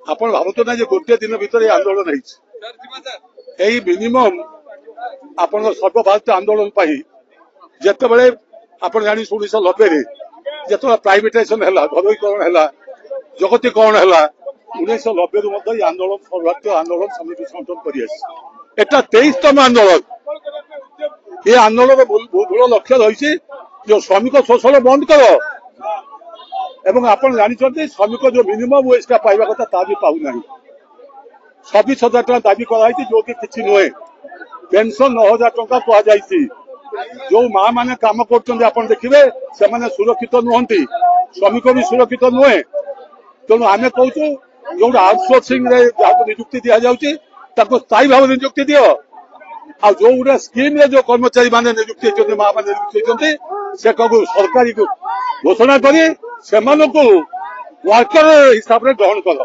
आपण भावतो ना गोटे दिन भितर आंदोलन यही मिनिमम आपण सर्वभारतीय आंदोलन जिते आप जानी 1990 जो प्राइवेटाइजेशन है घरोईकरण है जगतीकरण है 1990 आंदोलन सर्वभारतीय आंदोलन समिति संगठन कर 23तम आंदोलन ये आंदोलन मूल लक्ष्य रही जो श्रमिक शोषण बंद कर एवं आप जानते श्रमिक जो मिनिमम वेज का पाइबा कथा ता भी पाऊना 26,000 टका दाबी कराई जो कि किसी नुहे पेंशन 9,000 टका कहुई जो माँ मैंने काम कर देखिए से सुरक्षित नुहति श्रमिक भी सुरक्षित नुहे तेणु आम कहूँ जो आउटसोर्सिंग नियुक्ति दि जाऊँ स्थायी भाव नियुक्ति दियो आ जो गोटे स्कीम जो कर्मचारी मैंने नियुक्ति होती माँ मैंने नियुक्ति होती से सरकारी घोषणा कर वर्कर हिसाब से ग्रहण कर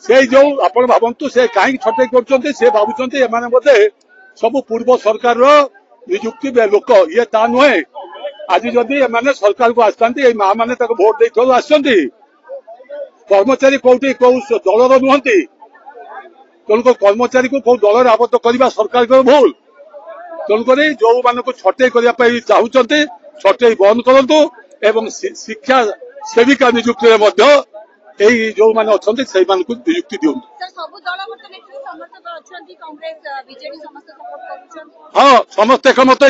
से जो आप भावतु से कहीं छटई कर भावुं सब पूर्व सरकार नियुक्ति लोक ये ता नुहे आज जदि सरकार को आसती माँ मैंने भोट दे आस कर्मचारी कौटी कौ दलर नुहति तेणुक कर्मचारी को कौ दल आबद्ध करने सरकार भूल तेणुक जो मानक छटई करने चाहते छटई बंद करूँ एवं शिक्षा सेविका नियुक्ति जो मैंने अच्छा से नियुक्ति दिखाँ हाँ समस्त एकमत।